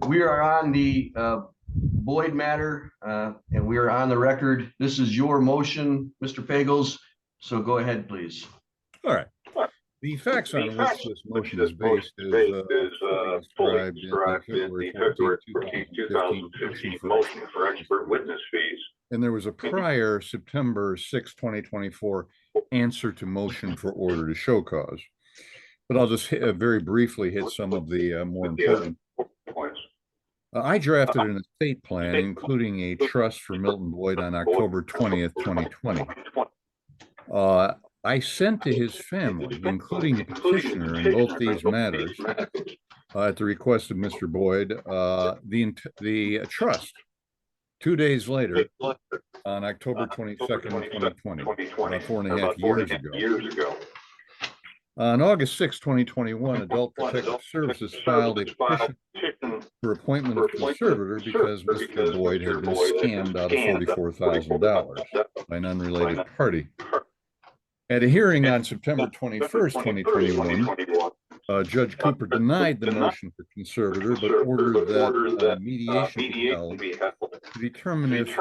We are on the Boyd matter, and we are on the record. This is your motion, Mr. Pagels. So go ahead, please. All right. The facts on which this motion is based is fully described in the February 14, 2015 motion for expert witness fees. And there was a prior September 6, 2024 answer to motion for order to show cause. But I'll just very briefly hit some of the more important points. I drafted an estate plan, including a trust for Milton Boyd on October 20th, 2020. I sent to his family, including the petitioner in both these matters, at the request of Mr. Boyd, the trust 2 days later, on October 22nd, 2020, 4.5 years ago. On August 6, 2021, Adult Protective Services filed a petition for appointment of conservator because Mr. Boyd had been scammed out of $44,000 by an unrelated party. At a hearing on September 21st, 2021, Judge Cooper denied the motion for conservator, but ordered that mediation be held to determine if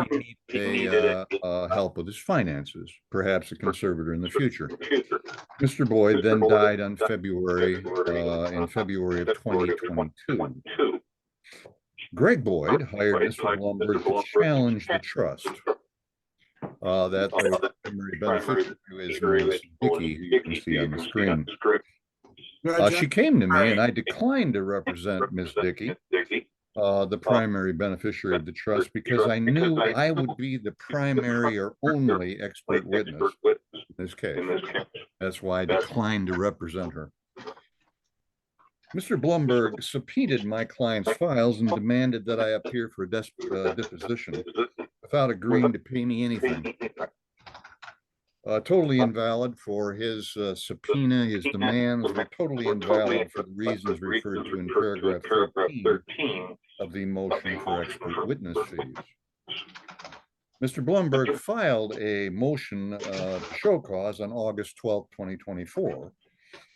he needed help with his finances, perhaps a conservator in the future. Mr. Boyd then died on February of 2022. Greg Boyd hired Mr. Bloomberg to challenge the trust. That the primary beneficiary is Ms. Dickey, who you can see on the screen. She came to me and I declined to represent Ms. Dickey, the primary beneficiary of the trust, because I knew I would be the primary or only expert witness in this case. That's why I declined to represent her. Mr. Bloomberg subpoenaed my client's files and demanded that I appear for a deposition without agreeing to pay me anything. Totally invalid for his subpoena. His demands were totally invalid for the reasons referred to in paragraph 13 of the motion for expert witness fees. Mr. Bloomberg filed a motion to show cause on August 12, 2024.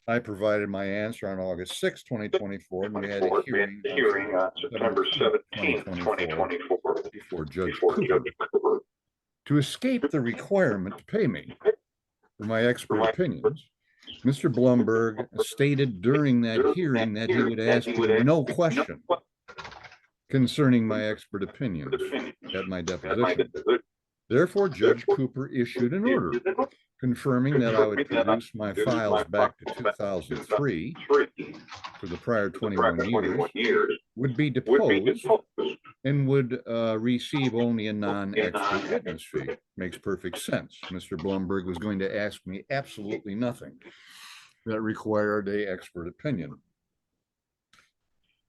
I provided my answer on August 6, 2024, and we had a hearing on September 17, 2024 before Judge Cooper. To escape the requirement to pay me for my expert opinions, Mr. Bloomberg stated during that hearing that he would ask me no question concerning my expert opinions at my deposition. Therefore, Judge Cooper issued an order confirming that I would produce my files back to 2003 for the prior 21 years, would be deposed, and would receive only a non-expert witness fee. Makes perfect sense. Mr. Bloomberg was going to ask me absolutely nothing that required an expert opinion.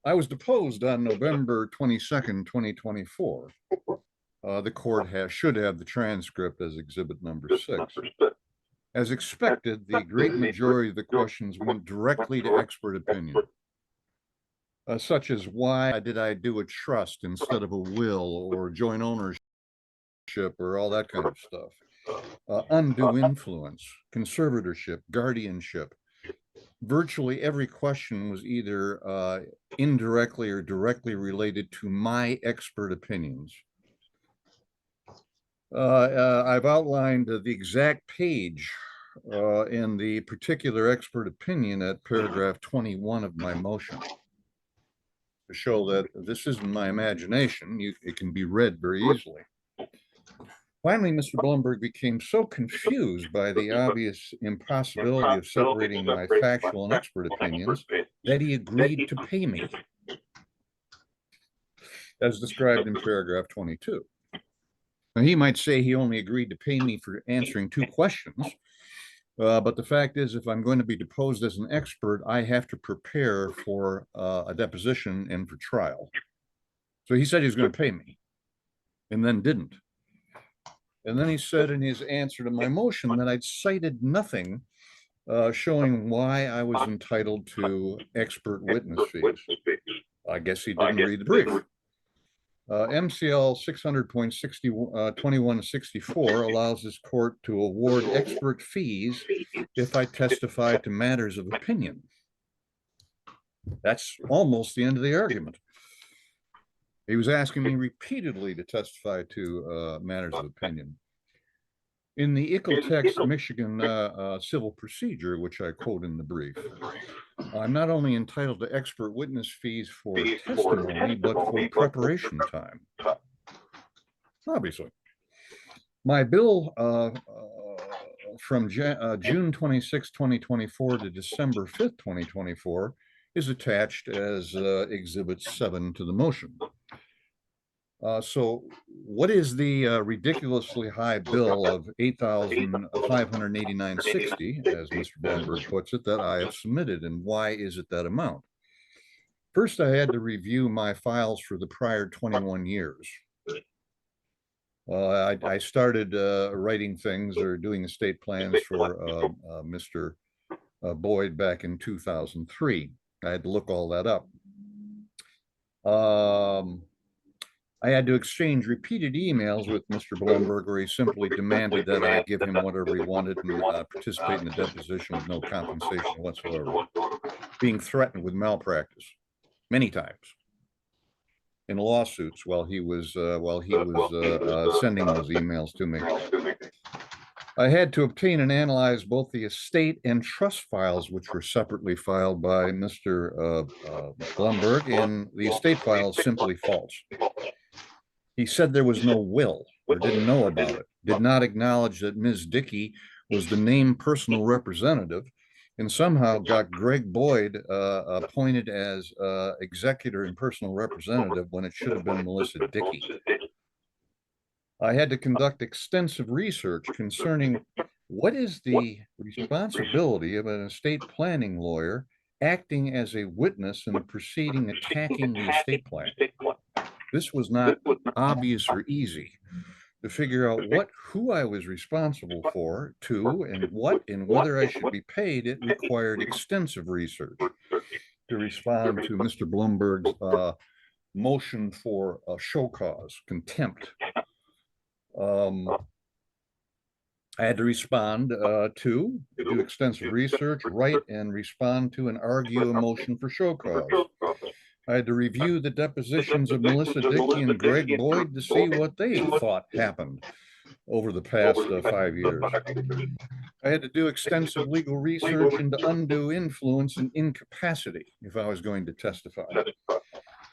I was deposed on November 22nd, 2024. The court should have the transcript as exhibit number 6. As expected, the great majority of the questions went directly to expert opinion, such as why did I do a trust instead of a will or joint ownership or all that kind of stuff. Undue influence, conservatorship, guardianship. Virtually every question was either indirectly or directly related to my expert opinions. I've outlined the exact page in the particular expert opinion at paragraph 21 of my motion to show that this isn't my imagination. It can be read very easily. Finally, Mr. Bloomberg became so confused by the obvious impossibility of separating my factual and expert opinions that he agreed to pay me, as described in paragraph 22. Now, he might say he only agreed to pay me for answering 2 questions, but the fact is, if I'm going to be deposed as an expert, I have to prepare for a deposition and for trial. So he said he was going to pay me, and then didn't. And then he said in his answer to my motion that I'd cited nothing showing why I was entitled to expert witness fees. I guess he didn't read the brief. MCL 600.2164 allows this court to award expert fees if I testify to matters of opinion. That's almost the end of the argument. He was asking me repeatedly to testify to matters of opinion. In the Ickeltext, Michigan civil procedure, which I quote in the brief, I'm not only entitled to expert witness fees for testimony, but for preparation time. Obviously. My bill from June 26, 2024 to December 5th, 2024 is attached as Exhibit 7 to the motion. So what is the ridiculously high bill of $8,589.60, as Mr. Bloomberg puts it, that I have submitted, and why is it that amount? First, I had to review my files for the prior 21 years. I started writing things or doing estate plans for Mr. Boyd back in 2003. I had to look all that up. I had to exchange repeated emails with Mr. Bloomberg, where he simply demanded that I give him whatever he wanted and participate in the deposition with no compensation whatsoever, being threatened with malpractice many times in lawsuits while he was sending those emails to me. I had to obtain and analyze both the estate and trust files, which were separately filed by Mr. Bloomberg, and the estate file is simply false. He said there was no will or didn't know about it, did not acknowledge that Ms. Dickey was the named personal representative, and somehow got Greg Boyd appointed as executor and personal representative when it should have been Melissa Dickey. I had to conduct extensive research concerning what is the responsibility of an estate planning lawyer acting as a witness in a proceeding attacking the estate plan. This was not obvious or easy. To figure out who I was responsible for, and whether I should be paid, it required extensive research to respond to Mr. Bloomberg's motion for show cause, contempt. I had to respond do extensive research, write and respond to and argue a motion for show cause. I had to review the depositions of Melissa Dickey and Greg Boyd to see what they thought happened over the past 5 years. I had to do extensive legal research into undue influence and incapacity if I was going to testify.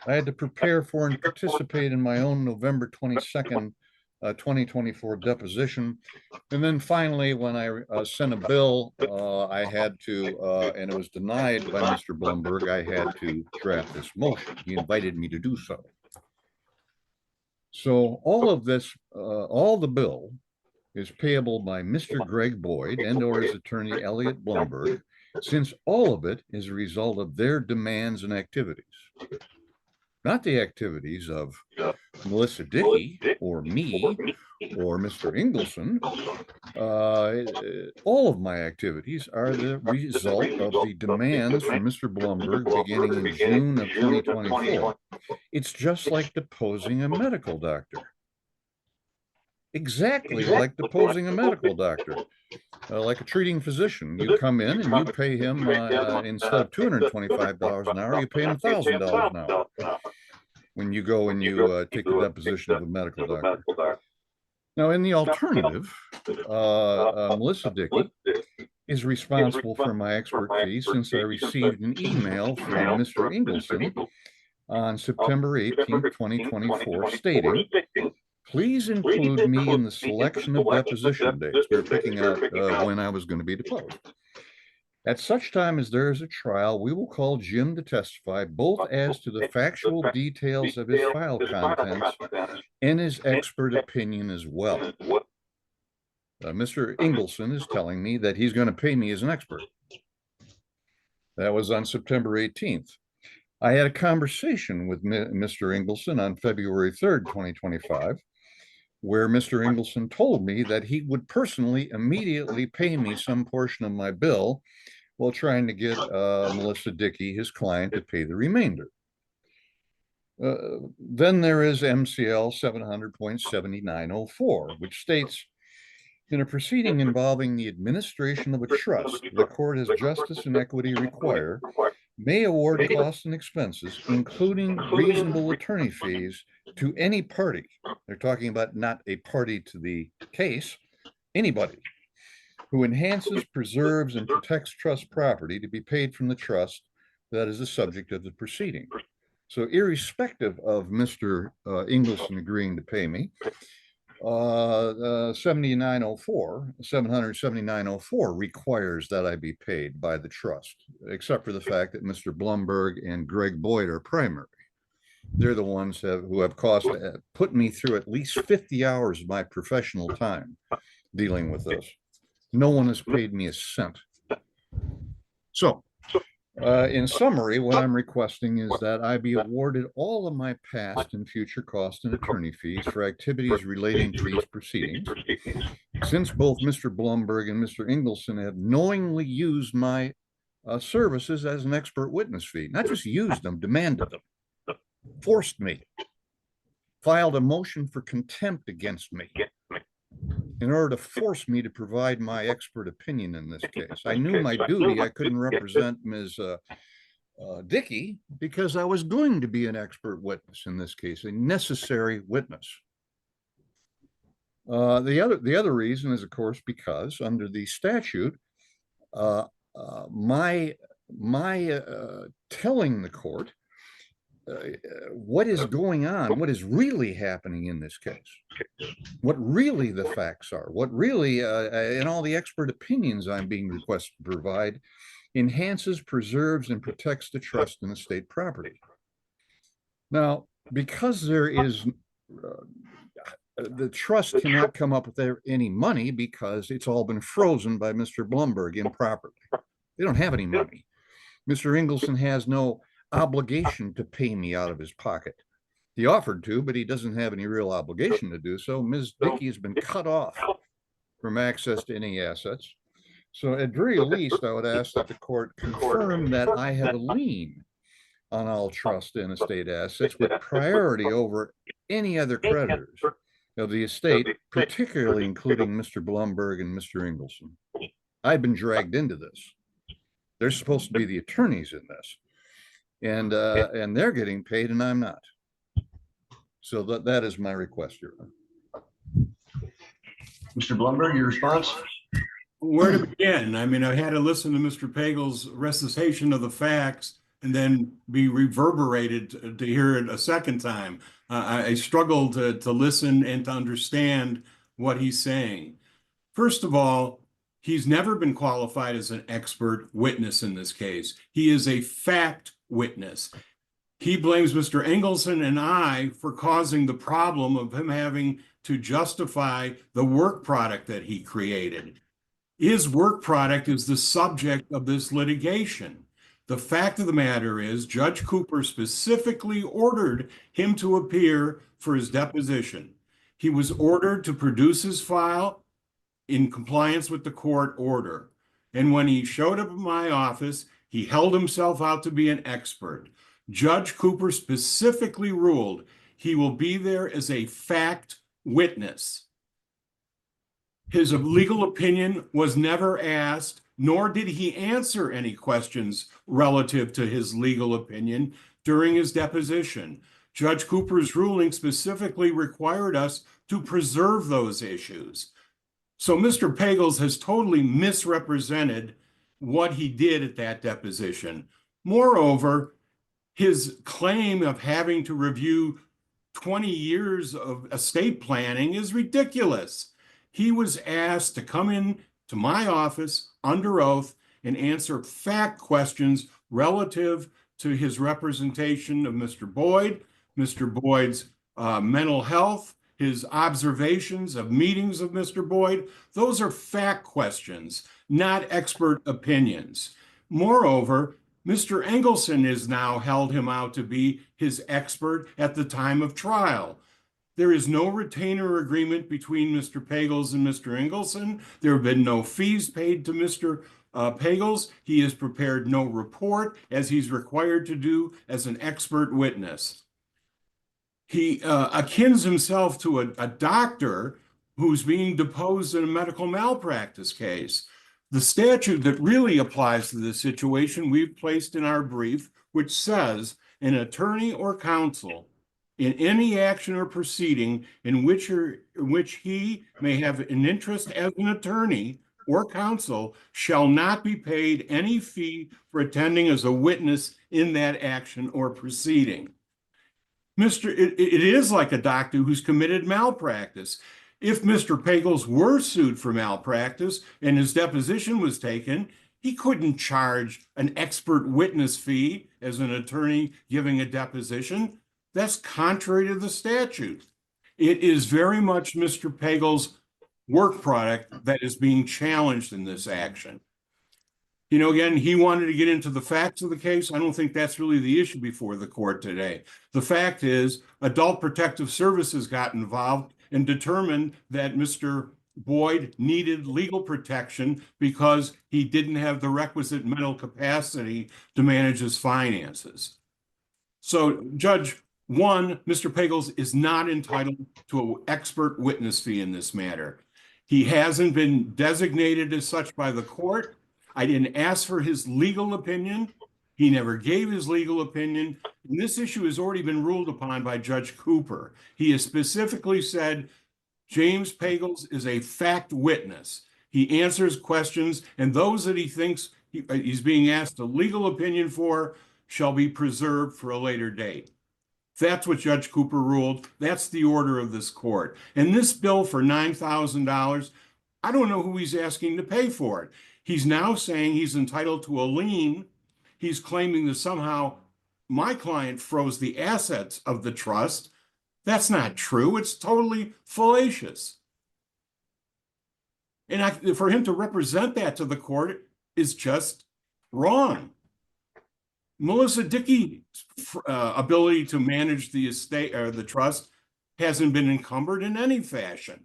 I had to prepare for and participate in my own November 22nd, 2024 deposition. And then finally, when I sent a bill, I had to, and it was denied by Mr. Bloomberg, I had to draft this motion. He invited me to do so. So all of this, all the bill is payable by Mr. Greg Boyd and or his attorney, Elliot Bloomberg, since all of it is a result of their demands and activities. Not the activities of Melissa Dickey or me or Mr. Ingleson. All of my activities are the result of the demands from Mr. Bloomberg beginning in June of 2024. It's just like deposing a medical doctor. Exactly like deposing a medical doctor. Like a treating physician, you come in and you pay him, instead of $225 an hour, you pay him $1,000 an hour when you go and you take the deposition of a medical doctor. Now, in the alternative, Melissa Dickey is responsible for my expert fee since I received an email from Mr. Ingleson on September 18, 2024, stating, please include me in the selection of deposition dates. We were picking out when I was going to be deposed. At such time as there is a trial, we will call Jim to testify both as to the factual details of his file contents and his expert opinion as well. Mr. Ingleson is telling me that he's going to pay me as an expert. That was on September 18th. I had a conversation with Mr. Ingleson on February 3rd, 2025, where Mr. Ingleson told me that he would personally immediately pay me some portion of my bill while trying to get Melissa Dickey, his client, to pay the remainder. Then there is MCL 700.7904, which states, in a proceeding involving the administration of a trust, the court, as justice and equity require, may award costs and expenses, including reasonable attorney fees, to any party. They're talking about not a party to the case, anybody who enhances, preserves, and protects trust property to be paid from the trust that is the subject of the proceeding. So irrespective of Mr. Ingleson agreeing to pay me, 77904 requires that I be paid by the trust, except for the fact that Mr. Bloomberg and Greg Boyd are primary. They're the ones who have put me through at least 50 hours of my professional time dealing with this. No one has paid me a cent. So, in summary, what I'm requesting is that I be awarded all of my past and future costs and attorney fees for activities relating to these proceedings, since both Mr. Bloomberg and Mr. Ingleson have knowingly used my services as an expert witness fee. Not just used them, demanded them, forced me, filed a motion for contempt against me in order to force me to provide my expert opinion in this case. I knew my duty. I couldn't represent Ms. Dickey because I was going to be an expert witness in this case, a necessary witness. The other reason is, of course, because under the statute, my telling the court what is going on, what is really happening in this case, what really the facts are, what really, and all the expert opinions I'm being requested to provide, enhances, preserves, and protects the trust in the state property. Now, because there is, the trust cannot come up with any money because it's all been frozen by Mr. Bloomberg improperly. They don't have any money. Mr. Ingleson has no obligation to pay me out of his pocket. He offered to, but he doesn't have any real obligation to do so. Ms. Dickey has been cut off from access to any assets. So at very least, I would ask that the court confirm that I have a lien on all trust and estate assets with priority over any other creditors of the estate, particularly including Mr. Bloomberg and Mr. Ingleson. I've been dragged into this. They're supposed to be the attorneys in this. And they're getting paid and I'm not. So that is my request, Your Honor. Mr. Bloomberg, your response? Where to begin? I mean, I had to listen to Mr. Pagels' recitation of the facts and then be reverberated to hear it a second time. I struggled to listen and to understand what he's saying. First of all, he's never been qualified as an expert witness in this case. He is a fact witness. He blames Mr. Ingleson and I for causing the problem of him having to justify the work product that he created. His work product is the subject of this litigation. The fact of the matter is, Judge Cooper specifically ordered him to appear for his deposition. He was ordered to produce his file in compliance with the court order. And when he showed up in my office, he held himself out to be an expert. Judge Cooper specifically ruled he will be there as a fact witness. His legal opinion was never asked, nor did he answer any questions relative to his legal opinion during his deposition. Judge Cooper's ruling specifically required us to preserve those issues. So Mr. Pagels has totally misrepresented what he did at that deposition. Moreover, his claim of having to review 20 years of estate planning is ridiculous. He was asked to come in to my office under oath and answer fact questions relative to his representation of Mr. Boyd, Mr. Boyd's mental health, his observations of meetings of Mr. Boyd. Those are fact questions, not expert opinions. Moreover, Mr. Ingleson has now held him out to be his expert at the time of trial. There is no retainer agreement between Mr. Pagels and Mr. Ingleson. There have been no fees paid to Mr. Pagels. He has prepared no report as he's required to do as an expert witness. He akins himself to a doctor who's being deposed in a medical malpractice case. The statute that really applies to this situation we've placed in our brief, which says an attorney or counsel in any action or proceeding in which he may have an interest as an attorney or counsel shall not be paid any fee for attending as a witness in that action or proceeding. It is like a doctor who's committed malpractice. If Mr. Pagels were sued for malpractice and his deposition was taken, he couldn't charge an expert witness fee as an attorney giving a deposition. That's contrary to the statute. It is very much Mr. Pagels' work product that is being challenged in this action. You know, again, he wanted to get into the facts of the case. I don't think that's really the issue before the court today. The fact is, Adult Protective Services got involved and determined that Mr. Boyd needed legal protection because he didn't have the requisite mental capacity to manage his finances. So, Judge, one, Mr. Pagels is not entitled to an expert witness fee in this matter. He hasn't been designated as such by the court. I didn't ask for his legal opinion. He never gave his legal opinion. And this issue has already been ruled upon by Judge Cooper. He has specifically said James Pagels is a fact witness. He answers questions, and those that he thinks he's being asked a legal opinion for shall be preserved for a later date. That's what Judge Cooper ruled. That's the order of this court. And this bill for $9,000, I don't know who he's asking to pay for it. He's now saying he's entitled to a lien. He's claiming that somehow my client froze the assets of the trust. That's not true. It's totally fallacious. And for him to represent that to the court is just wrong. Melissa Dickey's ability to manage the estate or the trust hasn't been encumbered in any fashion.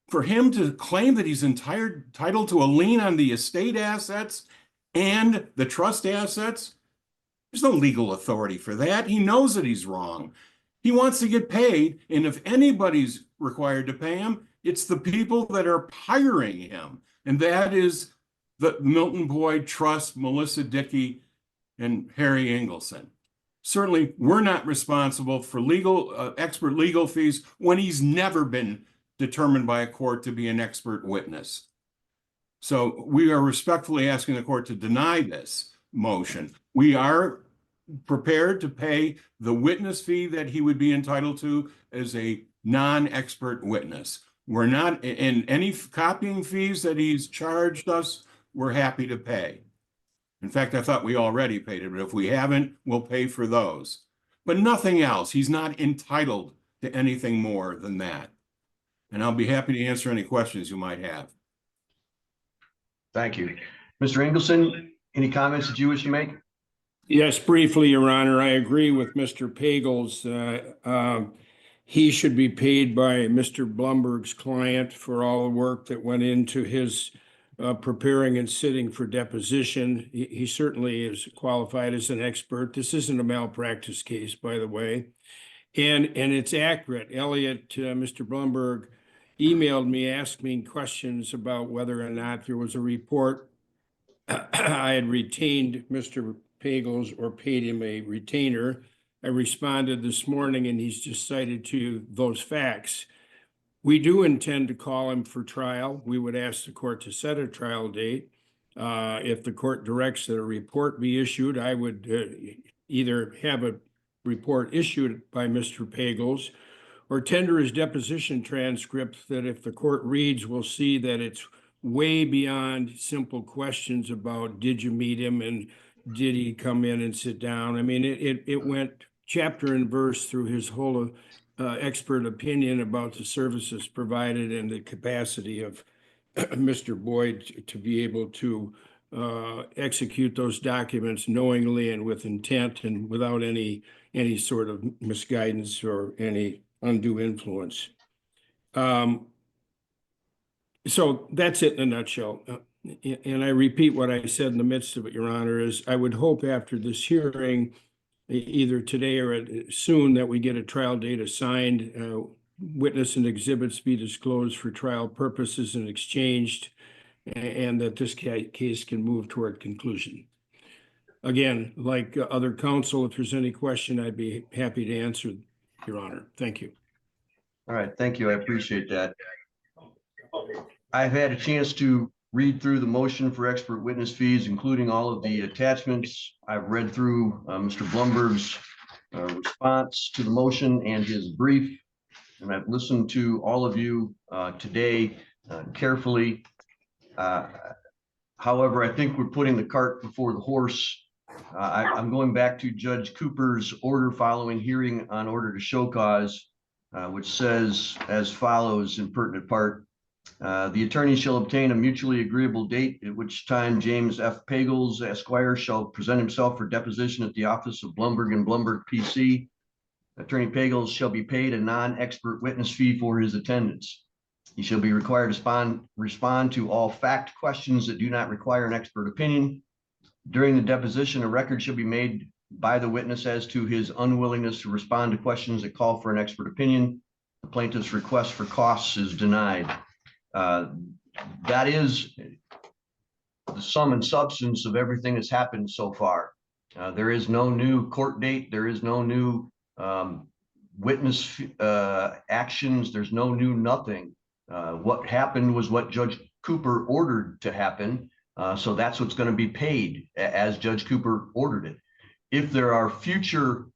For him to claim that he's entitled to a lien on the estate assets and the trust assets, there's no legal authority for that. He knows that he's wrong. He wants to get paid, and if anybody's required to pay him, it's the people that are hiring him, and that is the Milton Boyd Trust, Melissa Dickey, and Harry Engelson. Certainly, we're not responsible for expert legal fees when he's never been determined by a court to be an expert witness. So we are respectfully asking the court to deny this motion. We are prepared to pay the witness fee that he would be entitled to as a non-expert witness. We're not, and any copying fees that he's charged us, we're happy to pay. In fact, I thought we already paid it, but if we haven't, we'll pay for those. But nothing else. He's not entitled to anything more than that. And I'll be happy to answer any questions you might have. Thank you. Mr. Engelson, any comments that you wish to make? Yes, briefly, Your Honor. I agree with Mr. Pagels. He should be paid by Mr. Bloomberg's client for all the work that went into his preparing and sitting for deposition. He certainly is qualified as an expert. This isn't a malpractice case, by the way. And it's accurate. Elliot, Mr. Bloomberg, emailed me asking questions about whether or not there was a report. I had retained Mr. Pagels or paid him a retainer. I responded this morning, and he's just cited to you those facts. We do intend to call him for trial. We would ask the court to set a trial date. If the court directs that a report be issued, I would either have a report issued by Mr. Pagels or tender his deposition transcript that if the court reads, we'll see that it's way beyond simple questions about did you meet him and did he come in and sit down. I mean, it went chapter and verse through his whole expert opinion about the services provided and the capacity of Mr. Boyd to be able to execute those documents knowingly and with intent and without any sort of misguidance or any undue influence. So that's it in a nutshell. And I repeat what I said in the midst of it, Your Honor, is I would hope after this hearing, either today or soon, that we get a trial date assigned, witness and exhibits be disclosed for trial purposes and exchanged, and that this case can move toward conclusion. Again, like other counsel, if there's any question, I'd be happy to answer, Your Honor. Thank you. All right, thank you. I appreciate that. I've had a chance to read through the motion for expert witness fees, including all of the attachments. I've read through Mr. Blumberg's response to the motion and his brief, and I've listened to all of you today carefully. However, I think we're putting the cart before the horse. I'm going back to Judge Cooper's order following hearing on order to show cause, which says as follows in pertinent part. The attorney shall obtain a mutually agreeable date at which time James F. Pagels, Esquire, shall present himself for deposition at the office of Bloomberg and Bloomberg PC. Attorney Pagels shall be paid a non-expert witness fee for his attendance. He shall be required to respond to all fact questions that do not require an expert opinion. During the deposition, a record shall be made by the witness as to his unwillingness to respond to questions that call for an expert opinion. The plaintiff's request for costs is denied. That is the sum and substance of everything that's happened so far. There is no new court date. There is no new witness actions. There's no new nothing. What happened was what Judge Cooper ordered to happen. So that's what's going to be paid as Judge Cooper ordered it. If there are future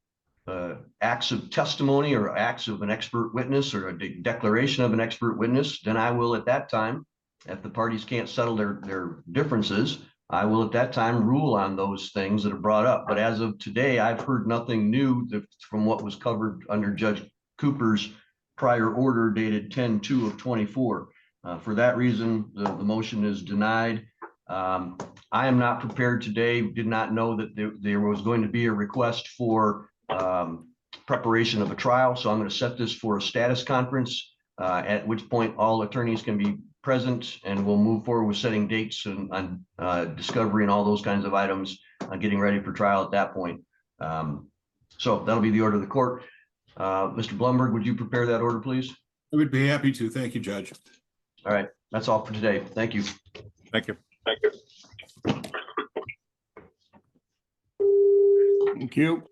acts of testimony or acts of an expert witness or a declaration of an expert witness, then I will at that time, if the parties can't settle their differences, I will at that time rule on those things that are brought up. But as of today, I've heard nothing new from what was covered under Judge Cooper's prior order dated 10/2 of 24. For that reason, the motion is denied. I am not prepared today, did not know that there was going to be a request for preparation of a trial. So I'm going to set this for a status conference, at which point all attorneys can be present, and we'll move forward with setting dates and on discovery and all those kinds of items, getting ready for trial at that point. So that'll be the order of the court. Mr. Blumberg, would you prepare that order, please? I would be happy to. Thank you, Judge. All right, that's all for today. Thank you. Thank you. Thank you.